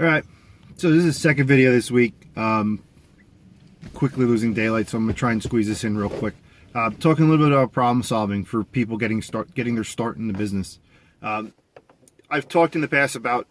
All right, so this is the second video this week. Quickly losing daylight, so I'm gonna try and squeeze this in real quick. Talking a little bit about problem solving for people getting their start in the business. I've talked in the past about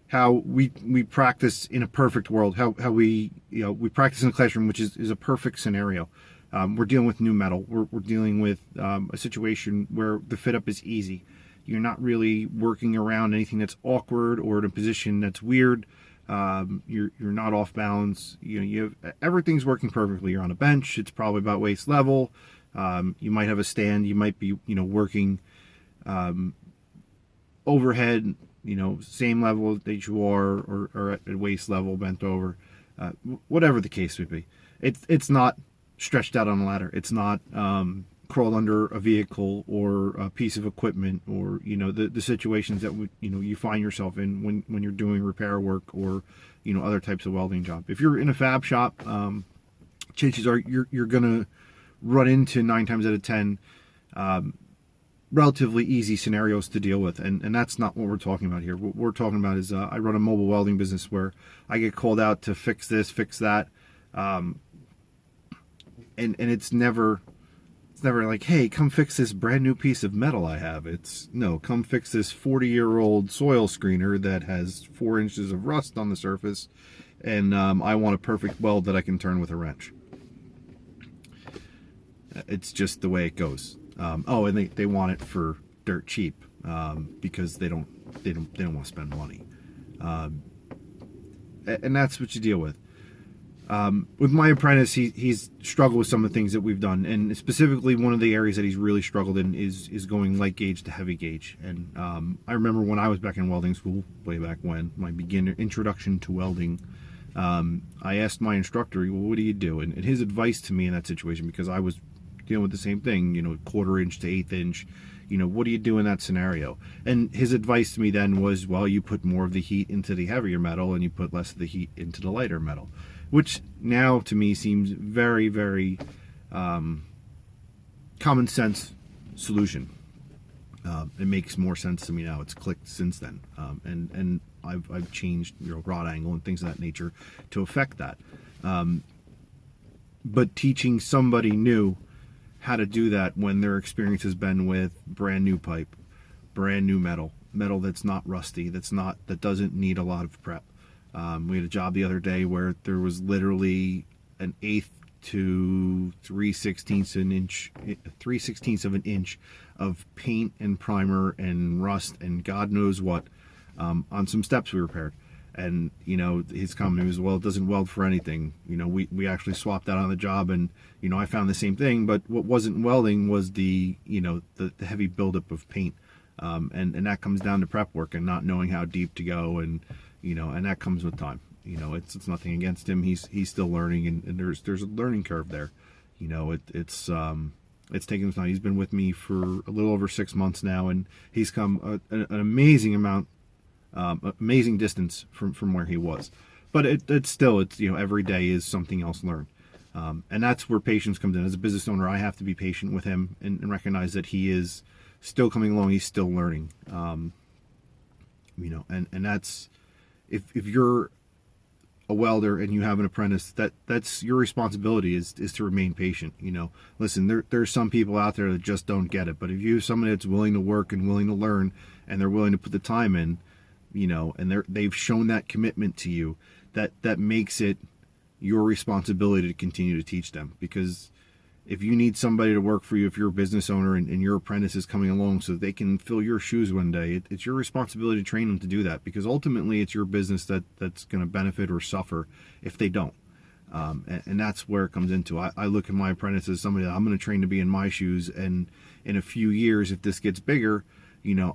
how we practice in a perfect world, how we we practice in a classroom, which is a perfect scenario. We're dealing with new metal. We're dealing with a situation where the fit up is easy. You're not really working around anything that's awkward or in a position that's weird. You're not off balance. You have everything's working perfectly. You're on a bench. It's probably about waist level. You might have a stand. You might be working overhead. Same level that you are, or at waist level, bent over. Whatever the case would be, it's not stretched out on a ladder. It's not crawled under a vehicle or a piece of equipment, or the situations that you find yourself in when you're doing repair work or other types of welding job. If you're in a fab shop, chances are you're gonna run into 9 times out of 10 relatively easy scenarios to deal with, and that's not what we're talking about here. What we're talking about is I run a mobile welding business where I get called out to fix this, fix that, and it's never like, hey, come fix this brand new piece of metal I have. It's no, come fix this 40-year-old soil screener that has 4 inches of rust on the surface, and I want a perfect weld that I can turn with a wrench. It's just the way it goes. Oh, and they want it for dirt cheap because they don't want to spend money, and that's what you deal with. With my apprentice, he's struggled with some of the things that we've done, and specifically one of the areas that he's really struggled in is going light gauge to heavy gauge. And I remember when I was back in welding school, way back when, my beginner introduction to welding, I asked my instructor, well, what do you do? And his advice to me in that situation, because I was dealing with the same thing, 1/4 inch to 1/8 inch, what do you do in that scenario? And his advice to me then was, well, you put more of the heat into the heavier metal and you put less of the heat into the lighter metal, which now to me seems very, very common sense solution. It makes more sense to me now. It's clicked since then, and I've changed rod angle and things of that nature to affect that. But teaching somebody new how to do that when their experience has been with brand new pipe, brand new metal that's not rusty, that doesn't need a lot of prep. We had a job the other day where there was literally an 1/8 to 3/16 of an inch of paint and primer and rust and God knows what on some steps we repaired. And his comment was, well, it doesn't weld for anything. We actually swapped that on the job, and I found the same thing, but what wasn't welding was the heavy buildup of paint, and that comes down to prep work and not knowing how deep to go, and and that comes with time. It's nothing against him. He's still learning, and there's a learning curve there. It's taking time. He's been with me for a little over 6 months now, and he's come an amazing amount. Amazing distance from where he was, but it's still every day is something else learned, and that's where patience comes in. As a business owner, I have to be patient with him and recognize that he is still coming along. He's still learning, and that's if you're a welder and you have an apprentice, that's your responsibility is to remain patient. Listen, there's some people out there that just don't get it, but if you have somebody that's willing to work and willing to learn and they're willing to put the time in, and they've shown that commitment to you, that makes it your responsibility to continue to teach them. Because if you need somebody to work for you, if you're a business owner and your apprentice is coming along so that they can fill your shoes one day, it's your responsibility to train them to do that, because ultimately it's your business that's going to benefit or suffer if they don't. And that's where it comes into. I look at my apprentice as somebody that I'm going to train to be in my shoes, and in a few years, if this gets bigger,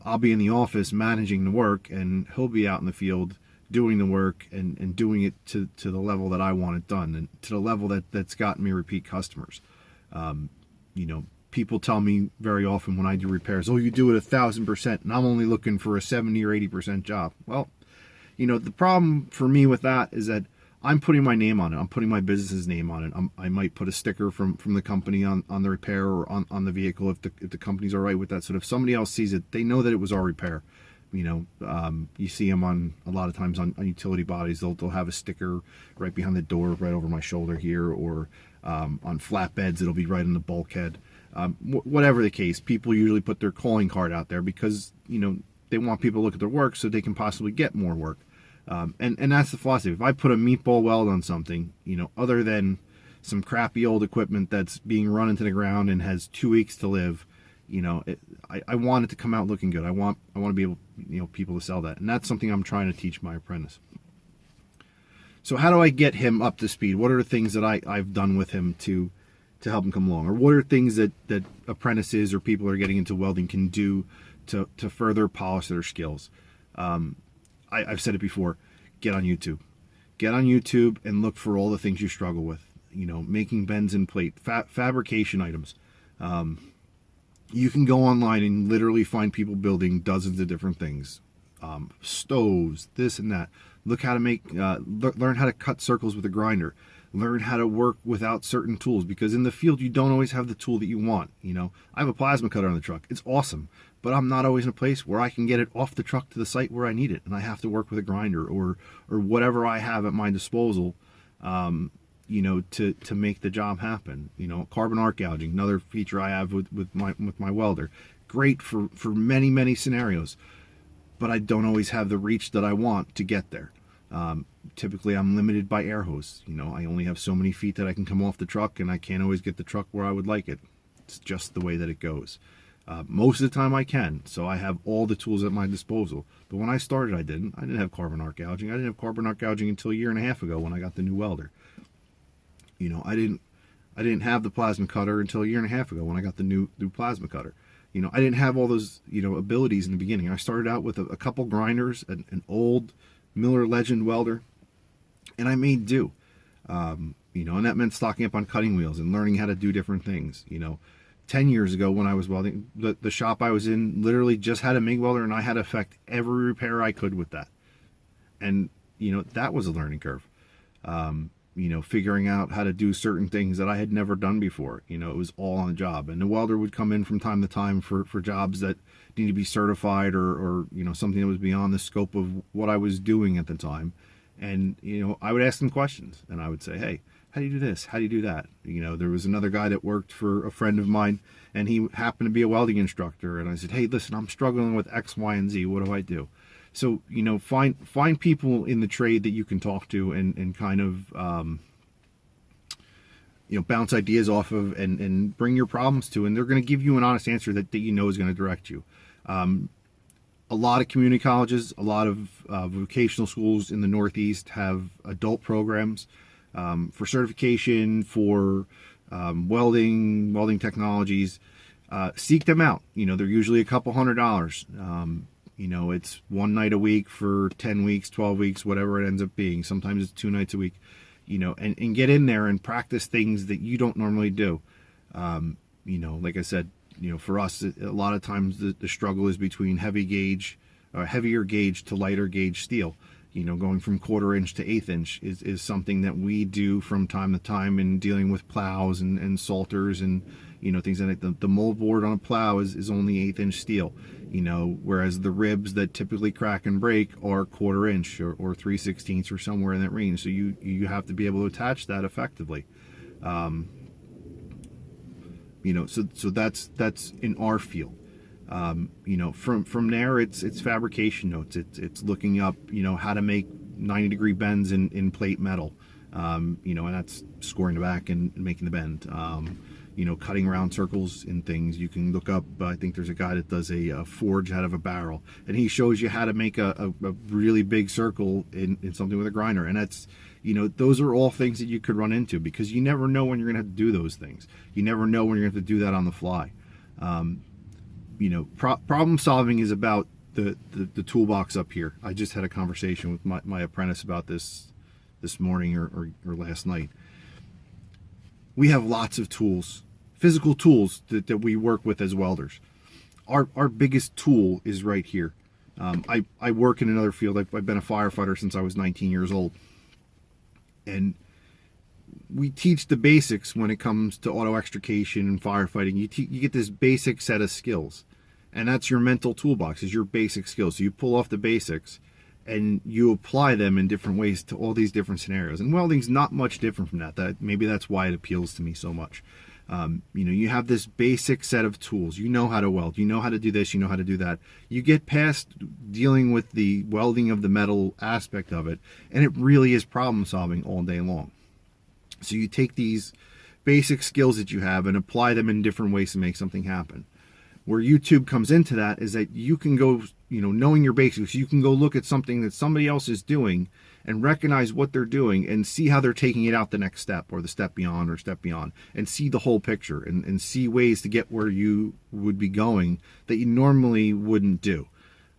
I'll be in the office managing the work, and he'll be out in the field doing the work and doing it to the level that I want it done, and to the level that's gotten me repeat customers. People tell me very often when I do repairs, oh, you do it 1,000%, and I'm only looking for a 70 or 80% job. Well, the problem for me with that is that I'm putting my name on it. I'm putting my business's name on it. I might put a sticker from the company on the repair or on the vehicle if the company's all right with that. So if somebody else sees it, they know that it was our repair. You see them on a lot of times on utility bodies. They'll have a sticker right behind the door, right over my shoulder here, or on flatbeds, it'll be right in the bulkhead. Whatever the case, people usually put their calling card out there because, they want people to look at their work so they can possibly get more work. And that's the philosophy. If I put a meatball weld on something, other than some crappy old equipment that's being run into the ground and has 2 weeks to live, I want it to come out looking good. I want to be able, people to sell that. And that's something I'm trying to teach my apprentice. So how do I get him up to speed? What are the things that I've done with him to help him come along? Or what are things that apprentices or people that are getting into welding can do to further polish their skills? I've said it before, get on YouTube. Get on YouTube and look for all the things you struggle with. Making bends in plate, fabrication items. You can go online and literally find people building dozens of different things. Stoves, this and that. Look how to learn how to cut circles with a grinder. Learn how to work without certain tools, because in the field you don't always have the tool that you want. I have a plasma cutter on the truck. It's awesome, but I'm not always in a place where I can get it off the truck to the site where I need it, and I have to work with a grinder or whatever I have at my disposal, to make the job happen. Carbon arc gouging, another feature I have with my welder. Great for many scenarios, but I don't always have the reach that I want to get there. Typically I'm limited by air hose. I only have so many feet that I can come off the truck, and I can't always get the truck where I would like it. It's just the way that it goes. Most of the time I can, so I have all the tools at my disposal. But when I started, I didn't have carbon arc gouging. I didn't have carbon arc gouging until a year and a half ago when I got the new welder. I didn't have the plasma cutter until a year and a half ago when I got the new plasma cutter. I didn't have all those abilities in the beginning. I started out with a couple grinders, an old Miller Legend welder, and I made do. And that meant stocking up on cutting wheels and learning how to do different things. 10 years ago when I was welding, the shop I was in literally just had a MIG welder, and I had to effect every repair I could with that. And, that was a learning curve. Figuring out how to do certain things that I had never done before. It was all on the job. And the welder would come in from time to time for jobs that need to be certified or something that was beyond the scope of what I was doing at the time. And, I would ask them questions, and I would say, hey, how do you do this? How do you do that? There was another guy that worked for a friend of mine, and he happened to be a welding instructor. And I said, hey, listen, I'm struggling with X, Y, and Z. What do I do? So, find people in the trade that you can talk to and kind of, bounce ideas off of and bring your problems to, and they're going to give you an honest answer that is going to direct you. A lot of community colleges, a lot of vocational schools in the Northeast have adult programs for certification, for welding technologies. Seek them out. They're usually a couple $100. It's one night a week for 10 weeks, 12 weeks, whatever it ends up being. Sometimes it's 2 nights a week, and get in there and practice things that you don't normally do. Like I said, for us, a lot of times the struggle is between heavier gauge to lighter gauge steel. Going from 1/4 inch to 1/8 inch is something that we do from time to time in dealing with plows and salters and, things like that. The mold board on a plow is only 1/8 inch steel, whereas the ribs that typically crack and break are 1/4 inch or 3/16 or somewhere in that range. So you have to be able to attach that effectively. So that's in our field. From there, it's fabrication notes. It's looking up, how to make 90-degree bends in plate metal, and that's scoring the back and making the bend. Cutting round circles in things. You can look up, I think there's a guy that does a forge out of a barrel, and he shows you how to make a really big circle in something with a grinder. And that's, those are all things that you could run into, because you never know when you're going to have to do those things. You never know when you're going to have to do that on the fly. Problem solving is about the toolbox up here. I just had a conversation with my apprentice about this morning or last night. We have lots of tools, physical tools that we work with as welders. Our biggest tool is right here. I work in another field. I've been a firefighter since I was 19 years old. And we teach the basics when it comes to auto extrication and firefighting. You get this basic set of skills. And that's your mental toolbox, is your basic skills. So you pull off the basics and you apply them in different ways to all these different scenarios. And welding's not much different from that. Maybe that's why it appeals to me so much. You have this basic set of tools. You know how to weld. You know how to do this. You know how to do that. You get past dealing with the welding of the metal aspect of it, and it really is problem solving all day long. So you take these basic skills that you have and apply them in different ways to make something happen. Where YouTube comes into that is that you can go, knowing your basics, you can go look at something that somebody else is doing and recognize what they're doing and see how they're taking it out the next step or the step beyond and see the whole picture and see ways to get where you would be going that you normally wouldn't do.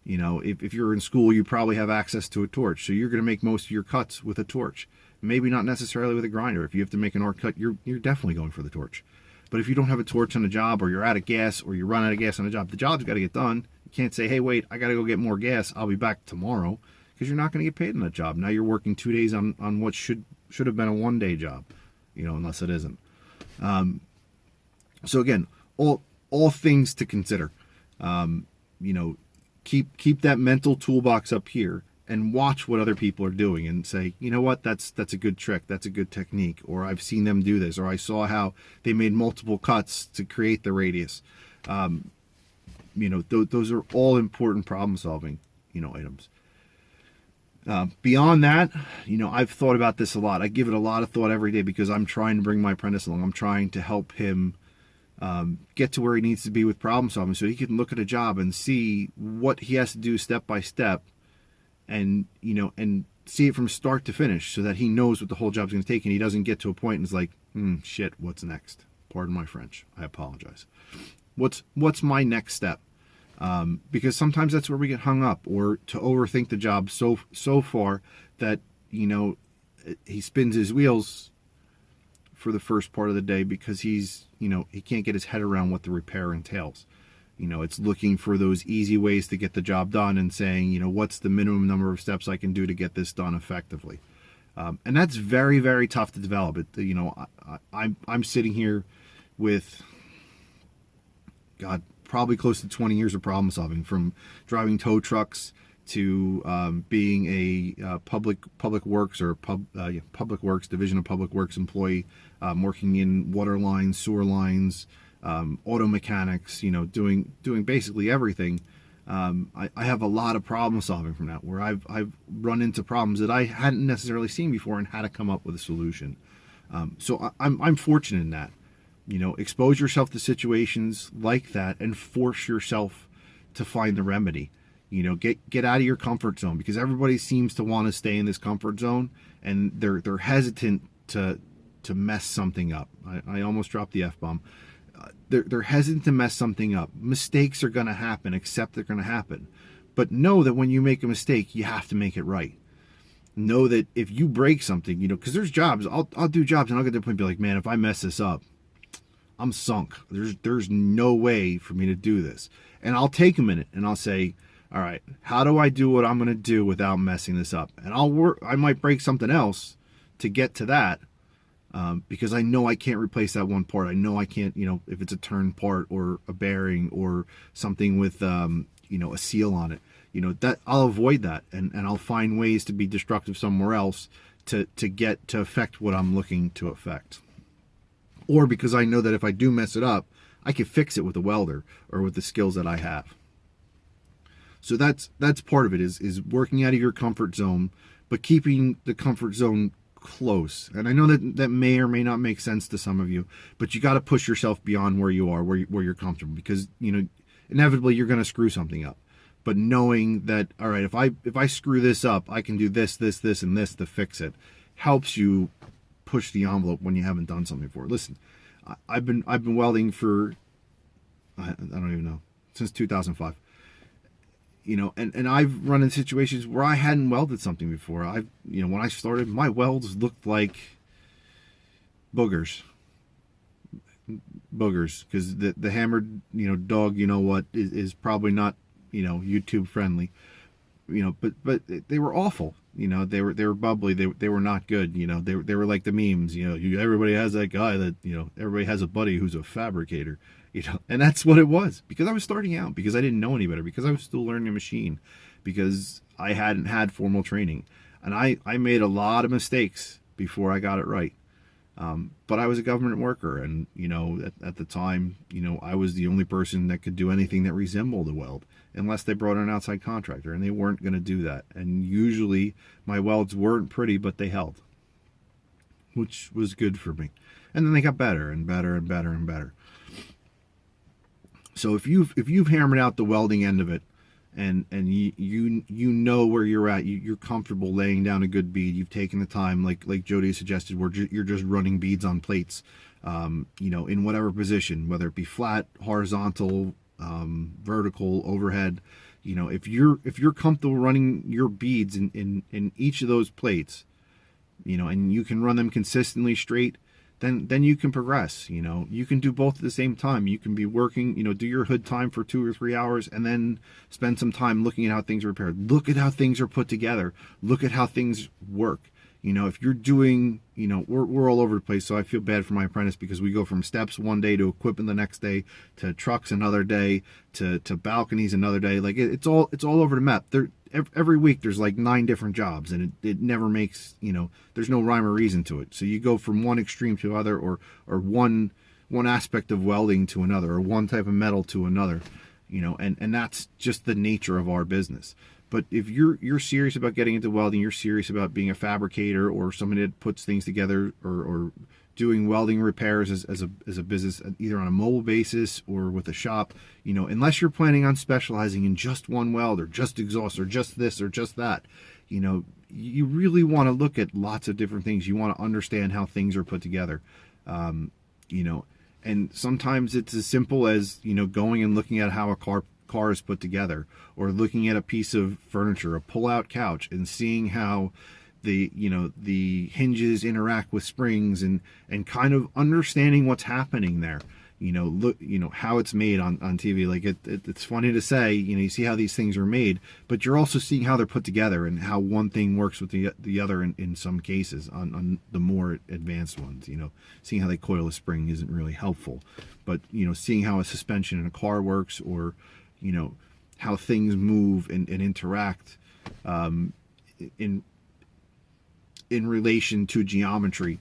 If you're in school, you probably have access to a torch, so you're going to make most of your cuts with a torch. Maybe not necessarily with a grinder. If you have to make an arc cut, you're definitely going for the torch. But if you don't have a torch on a job, or you're out of gas, or you run out of gas on a job, the job's got to get done. You can't say, hey, wait, I got to go get more gas. I'll be back tomorrow, because you're not going to get paid on that job. Now you're working 2 days on what should have been a one-day job, unless it isn't. So again, all things to consider. Keep that mental toolbox up here and watch what other people are doing and say, you know what, that's a good trick, that's a good technique, or I've seen them do this, or I saw how they made multiple cuts to create the radius. Those are all important problem solving, items. Beyond that, I've thought about this a lot. I give it a lot of thought every day because I'm trying to bring my apprentice along. I'm trying to help him get to where he needs to be with problem solving, so he can look at a job and see what he has to do step by step, and see it from start to finish, so that he knows what the whole job's going to take, and he doesn't get to a point and is like, shit, what's next? Pardon my French. I apologize. What's my next step? Because sometimes that's where we get hung up, or to overthink the job so far that he spins his wheels for the first part of the day because he can't get his head around what the repair entails. It's looking for those easy ways to get the job done and saying, what's the minimum number of steps I can do to get this done effectively. And that's very, very tough to develop. I'm sitting here with, God, probably close to 20 years of problem solving, from driving tow trucks to being a public works public works division of public works employee, working in water lines, sewer lines, auto mechanics, doing basically everything. I have a lot of problem solving from that, where I've run into problems that I hadn't necessarily seen before and had to come up with a solution. So I'm fortunate in that. Expose yourself to situations like that and force yourself to find the remedy. Get out of your comfort zone, because everybody seems to want to stay in this comfort zone, and they're hesitant to mess something up. I almost dropped the F-bomb. They're hesitant to mess something up. Mistakes are going to happen, accept they're going to happen. But know that when you make a mistake, you have to make it right. Know that if you break something, because there's jobs, I'll do jobs and I'll get to the point and be like, man, if I mess this up, I'm sunk. There's no way for me to do this. And I'll take a minute and I'll say, all right, how do I do what I'm going to do without messing this up? And I might break something else to get to that. Because I know I can't replace that one part. I know I can't, if it's a turn part or a bearing or something with, a seal on it, that I'll avoid that, and I'll find ways to be destructive somewhere else to get to affect what I'm looking to affect. Or because I know that if I do mess it up, I can fix it with a welder or with the skills that I have. So that's part of it, is working out of your comfort zone, but keeping the comfort zone close. And I know that may or may not make sense to some of you, but you got to push yourself beyond where you are, where you're comfortable, because inevitably you're going to screw something up. But knowing that, all right, if I screw this up, I can do this, and this to fix it, helps you push the envelope when you haven't done something before. Listen, I've been welding for I don't even know, since 2005. And I've run in situations where I hadn't welded something before. When I started, my welds looked like boogers, because the hammered, dog, is probably not, YouTube friendly, but they were awful. They were bubbly. They were not good. They were like the memes. Everybody has that guy that, everybody has a buddy who's a fabricator. And that's what it was, because I was starting out, because I didn't know any better, because I was still learning a machine, because I hadn't had formal training. And I made a lot of mistakes before I got it right. But I was a government worker, and, at the time, I was the only person that could do anything that resembled a weld, unless they brought in an outside contractor, and they weren't going to do that. And usually my welds weren't pretty, but they held, which was good for me. And then they got better and better and better and better. So if you've hammered out the welding end of it, and you know where you're at, you're comfortable laying down a good bead, you've taken the time, like Jody suggested, where you're just running beads on plates, in whatever position, whether it be flat, horizontal, vertical, overhead. If you're comfortable running your beads in each of those plates, and you can run them consistently straight, then you can progress. You can do both at the same time. You can be working, do your hood time for 2 or 3 hours, and then spend some time looking at how things are repaired. Look at how things are put together. Look at how things work. If you're doing, we're all over the place, so I feel bad for my apprentice, because we go from steps one day to equipment the next day, to trucks another day, to balconies another day. Like, it's all over the map. Every week there's like 9 different jobs, and it never makes, there's no rhyme or reason to it. So you go from one extreme to other, or one aspect of welding to another, or one type of metal to another, and that's just the nature of our business. But if you're serious about getting into welding, you're serious about being a fabricator, or somebody that puts things together, or doing welding repairs as a business, either on a mobile basis or with a shop, unless you're planning on specializing in just one weld, or just exhaust, or just this or just that, you really want to look at lots of different things. You want to understand how things are put together, and sometimes it's as simple as, going and looking at how a car is put together, or looking at a piece of furniture, a pull-out couch, and seeing how the hinges interact with springs, and kind of understanding what's happening there. Look, how it's made on TV. Like, it's funny to say, you see how these things are made, but you're also seeing how they're put together, and how one thing works with the other in some cases, on the more advanced ones. Seeing how they coil a spring isn't really helpful, but seeing how a suspension in a car works, or how things move and interact in relation to geometry.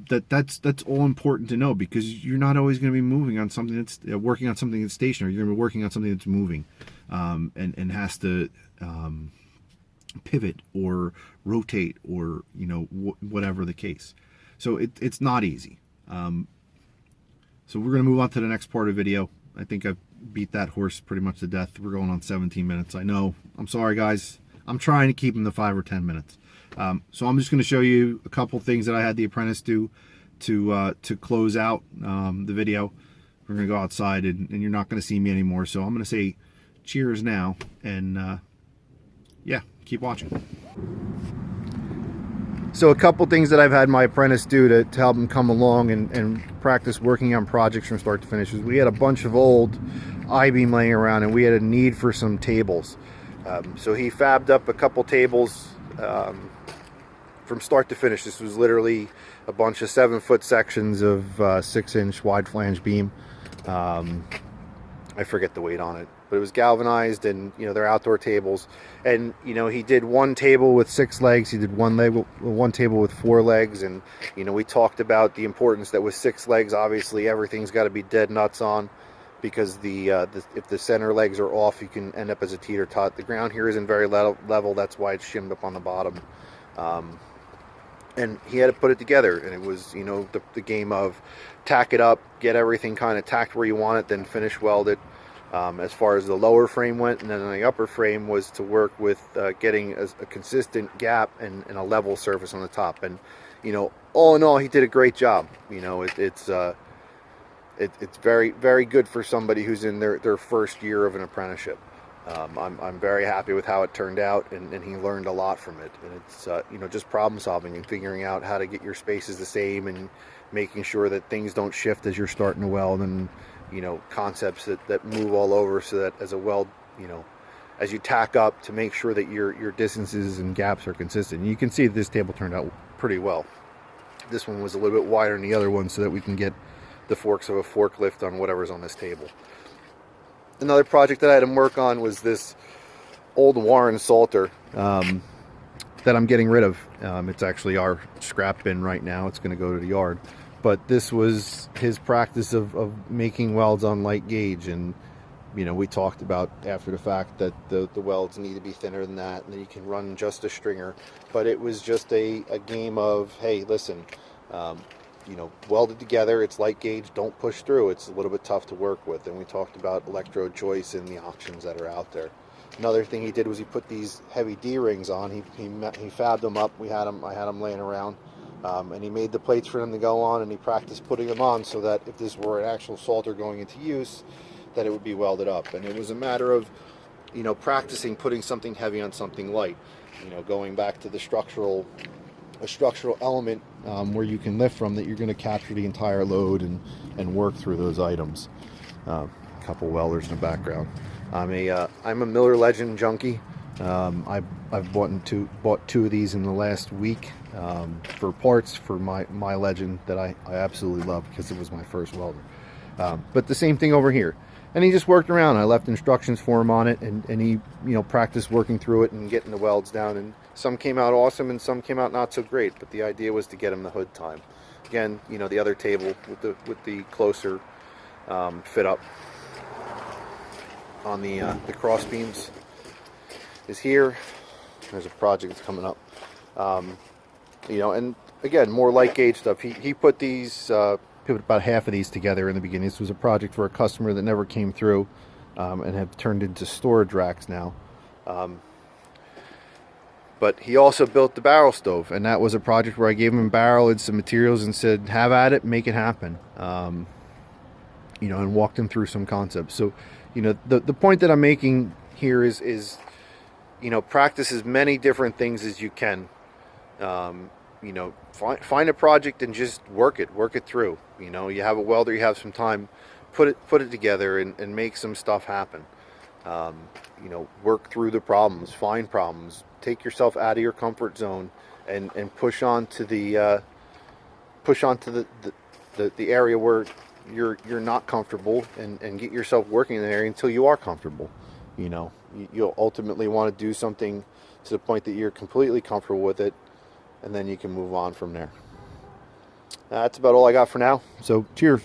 That's all important to know, because you're not always going to be moving on something that's working on something that's stationary. You're going to be working on something that's moving, and has to pivot or rotate, or whatever the case. So it's not easy. So we're going to move on to the next part of the video. I think I've beat that horse pretty much to death. We're going on 17 minutes. I know. I'm sorry, guys. I'm trying to keep them to 5 or 10 minutes. So I'm just going to show you a couple things that I had the apprentice do to close out the video. We're going to go outside, and you're not going to see me anymore. So I'm going to say cheers now, and yeah, keep watching. So a couple things that I've had my apprentice do to help him come along and practice working on projects from start to finish is, we had a bunch of old I-beam laying around, and we had a need for some tables. So he fabbed up a couple tables from start to finish. This was literally a bunch of 7-foot sections of 6-inch wide flange beam. I forget the weight on it, but it was galvanized, and they're outdoor tables. And he did one table with 6 legs, he did one table with 4 legs, and we talked about the importance that with 6 legs, obviously everything's got to be dead nuts on, because if the center legs are off, you can end up as a teeter-tot. The ground here isn't very level, that's why it's shimmed up on the bottom. And he had to put it together, and it was the game of tack it up, get everything kind of tacked where you want it, then finish weld it. As far as the lower frame went, and then the upper frame was to work with getting a consistent gap and a level surface on the top. And all in all, he did a great job. It's very, very good for somebody who's in their first year of an apprenticeship. I'm very happy with how it turned out, and he learned a lot from it. And it's just problem solving and figuring out how to get your spaces the same, and making sure that things don't shift as you're starting to weld, and concepts that move all over, so that as a weld, as you tack up, to make sure that your distances and gaps are consistent. And you can see this table turned out pretty well. This one was a little bit wider than the other one, so that we can get the forks of a forklift on whatever's on this table. Another project that I had him work on was this old Warren Salter that I'm getting rid of. It's actually our scrap bin right now. It's going to go to the yard. But this was his practice of making welds on light gauge, and you know, we talked about after the fact that the welds need to be thinner than that, and then you can run just a stringer. But it was just a game of, hey, listen, you know, welded together, it's light gauge, don't push through, it's a little bit tough to work with. And we talked about electrode choice and the options that are out there. Another thing he did was he put these heavy D-rings on. He fabbed them up. I had them laying around, and he made the plates for them to go on, and he practiced putting them on so that if this were an actual salter going into use, that it would be welded up. And it was a matter of, you know, practicing putting something heavy on something light. You know, going back to the structural element where you can lift from, that you're going to capture the entire load and work through those items. A couple welders in the background. I'm a Miller Legend junkie. I've bought two of these in the last week for parts for my Legend that I absolutely love because it was my first welder. But the same thing over here. And he just worked around. I left instructions for him on it, and he, you know, practiced working through it and getting the welds down. And some came out awesome, and some came out not so great. But the idea was to get him the hood time. Again, you know, the other table with the closer fit up on the cross beams is here. There's a project that's coming up. You know, and again, more light gauge stuff. He put these. Put about half of these together in the beginning. This was a project for a customer that never came through, and have turned into storage racks now. But he also built the barrel stove, and that was a project where I gave him a barrel and some materials and said, have at it, make it happen. You know, and walked him through some concepts. So, you know, the point that I'm making here is you know, practice as many different things as you can. You know, find a project and just work it through. You know, you have a welder, you have some time, put it together and make some stuff happen. You know, work through the problems, find problems, take yourself out of your comfort zone, and push on to the area where you're not comfortable, and get yourself working in the area until you are comfortable. You know, you'll ultimately want to do something to the point that you're completely comfortable with it, and then you can move on from there. That's about all I got for now. So cheers.